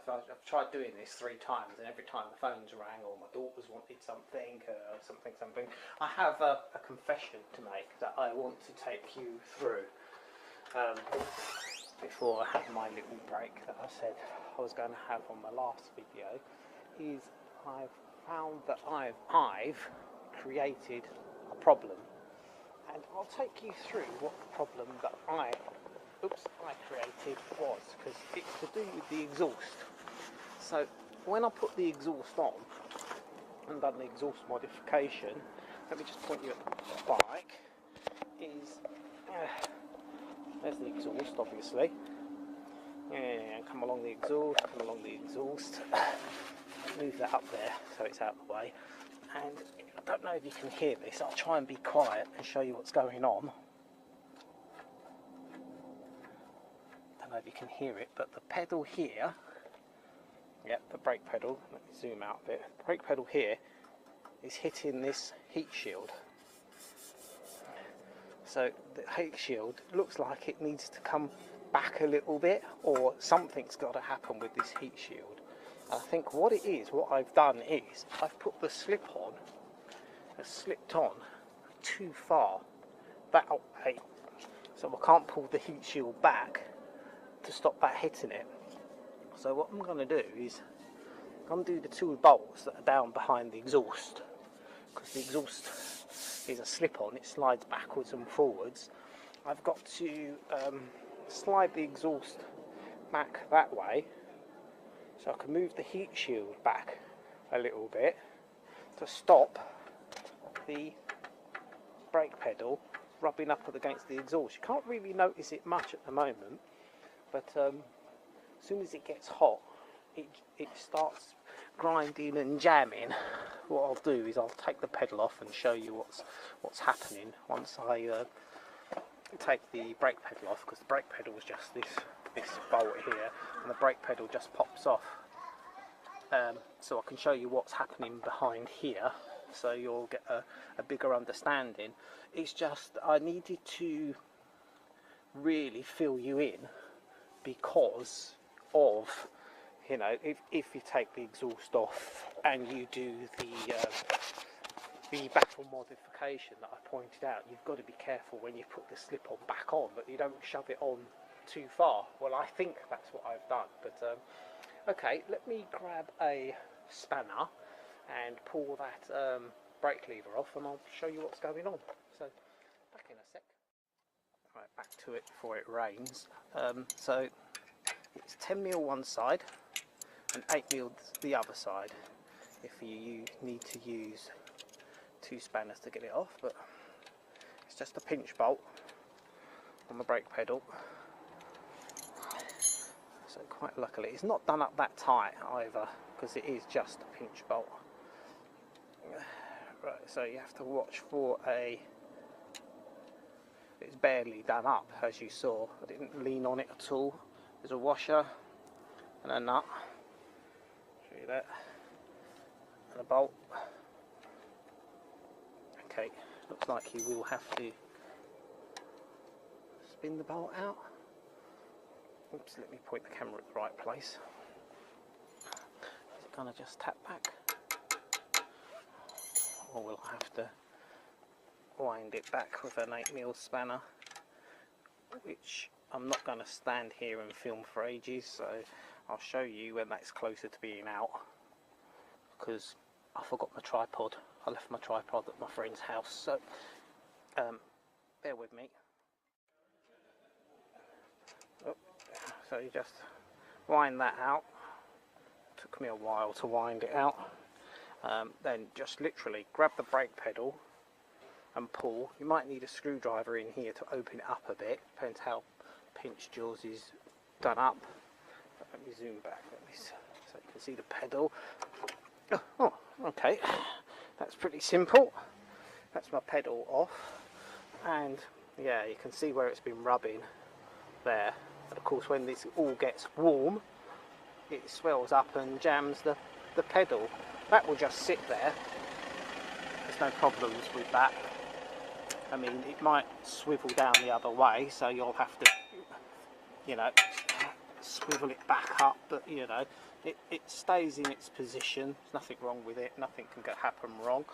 I've tried doing this 3 times, and every time the phone's rang or my daughters wanted something, something. I have a confession to make that I want to take you through before I have my little break that I said I was going to have on my last video. Is I've found that I've created a problem, and I'll take you through what the problem that I created was, because it's to do with the exhaust. So when I put the exhaust on and done the exhaust modification, let me just point you at the bike, there's the exhaust obviously, and come along the exhaust, move that up there so it's out of the way, and I don't know if you can hear this, I'll try and be quiet and show you what's going on. Know if you can hear it, but the pedal here, the brake pedal, let me zoom out a bit, the brake pedal here is hitting this heat shield. So the heat shield looks like it needs to come back a little bit, or something's got to happen with this heat shield. And I think what it is, what I've done is I've put the slip on, slipped on too far that way, so I can't pull the heat shield back to stop that hitting it. So what I'm going to do is undo the 2 bolts that are down behind the exhaust, because the exhaust is a slip-on, it slides backwards and forwards. I've got to slide the exhaust back that way so I can move the heat shield back a little bit to stop the brake pedal rubbing up against the exhaust. You can't really notice it much at the moment, but as soon as it gets hot, it starts grinding and jamming. What I'll do is I'll take the pedal off and show you what's happening once I take the brake pedal off, because the brake pedal is just this bolt here, and the brake pedal just pops off. So I can show you what's happening behind here, so you'll get a bigger understanding. It's just I needed to really fill you in, because of, you know, if you take the exhaust off and you do the Baffle modification that I pointed out, you've got to be careful when you put the slip-on back on that you don't shove it on too far. Well, I think that's what I've done, but okay, let me grab a spanner and pull that brake lever off, and I'll show you what's going on. So back in a sec. Right, back to it before it rains. So it's 10mm one side and 8mm the other side, if you need to use 2 spanners to get it off, but it's just a pinch bolt on the brake pedal. So quite luckily it's not done up that tight either, because it is just a pinch bolt. Right, so you have to watch for it's barely done up, as you saw. I didn't lean on it at all. There's a washer and a nut, show you that, and a bolt. Okay, looks like you will have to spin the bolt out. Oops, let me point the camera at the right place. Is it going to just tap back? Or we'll have to wind it back with an 8mm spanner, which I'm not going to stand here and film for ages, so I'll show you when that's closer to being out, because I forgot my tripod. I left my tripod at my friend's house, so bear with me. Oh, so you just wind that out. Took me a while to wind it out. Then just literally grab the brake pedal and pull. You might need a screwdriver in here to open it up a bit, depends how pinched yours is done up. But let me zoom back, so you can see the pedal. Oh, okay, that's pretty simple. That's my pedal off, and yeah, you can see where it's been rubbing there. And of course, when this all gets warm, it swells up and jams the pedal. That will just sit there. There's no problems with that. I mean, it might swivel down the other way, so you'll have to, you know, swivel it back up, but you know, it stays in its position. There's nothing wrong with it, nothing can happen wrong.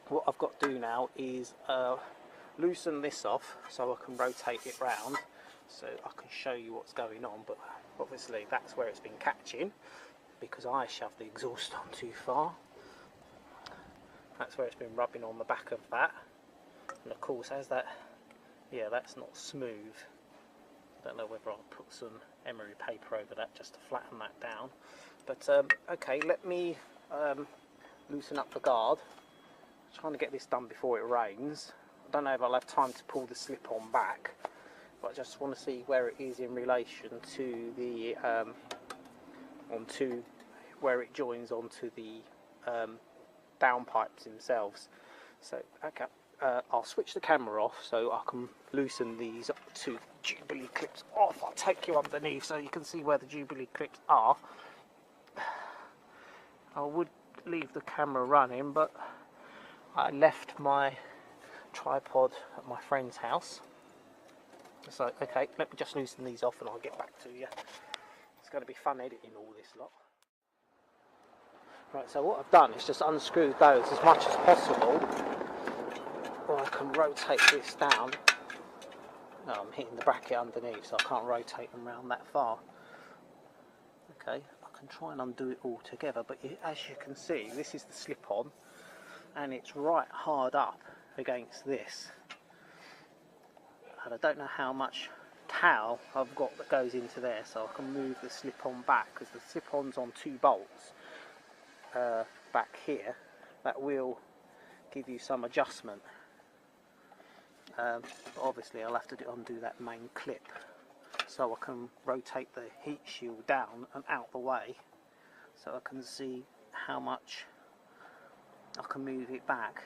What I've got to do now is loosen this off so I can rotate it round so I can show you what's going on, but obviously that's where it's been catching because I shoved the exhaust on too far. That's where it's been rubbing on the back of that, and of course as that, yeah, that's not smooth. I don't know whether I'll put some emery paper over that just to flatten that down, but okay, let me loosen up the guard. I'm trying to get this done before it rains. I don't know if I'll have time to pull the slip on back, but I just want to see where it is in relation to the onto where it joins onto the downpipes themselves. So okay, I'll switch the camera off so I can loosen these two Jubilee clips off. I'll take you underneath so you can see where the Jubilee clips are. I would leave the camera running, but I left my tripod at my friend's house. So okay, let me just loosen these off and I'll get back to you. It's going to be fun editing all this lot. Right, so what I've done is just unscrewed those as much as possible, or I can rotate this down. No, I'm hitting the bracket underneath, so I can't rotate them around that far. Okay, I can try and undo it all together, but as you can see, this is the slip-on, and it's right hard up against this. And I don't know how much towel I've got that goes into there, so I can move the slip-on back, because the slip-on's on 2 bolts back here. That will give you some adjustment. But obviously I'll have to undo that main clip so I can rotate the heat shield down and out the way so I can see how much I can move it back.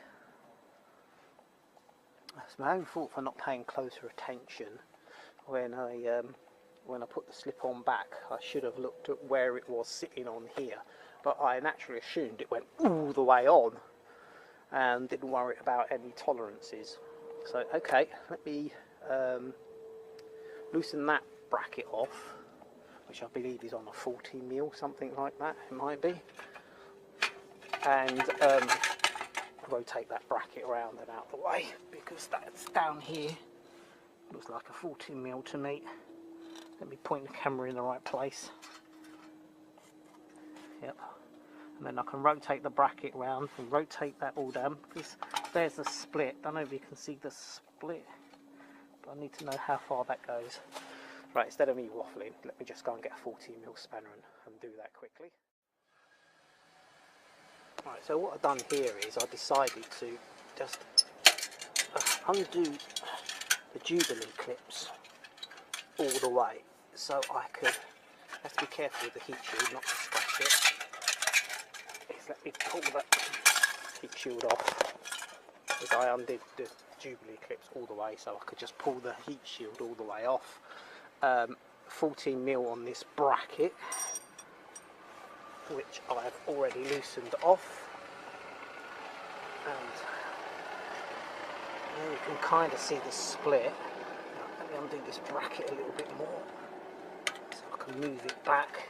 It's my own fault for not paying closer attention when I put the slip-on back. I should have looked at where it was sitting on here, but I naturally assumed it went all the way on and didn't worry about any tolerances. So okay, let me loosen that bracket off, which I believe is on a 40mm, something like that, it might be, and rotate that bracket around and out the way, because that's down here, looks like a 40mm to me. Let me point the camera in the right place. Yep. And then I can rotate the bracket round and rotate that all down, because there's a split. Don't know if you can see the split, but I need to know how far that goes. Right, instead of me waffling, let me just go and get a 40mm spanner and do that quickly. Right, so what I've done here is I decided to just undo the Jubilee clips all the way, so I could, have to be careful with the heat shield not to scratch it. Is let me pull that heat shield off, as I undid the Jubilee clips all the way, so I could just pull the heat shield all the way off. 14mm on this bracket, which I've already loosened off, and there you can kind of see the split. Let me undo this bracket a little bit more so I can move it back.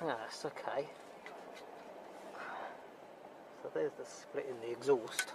Ah, that's okay. So there's the split in the exhaust.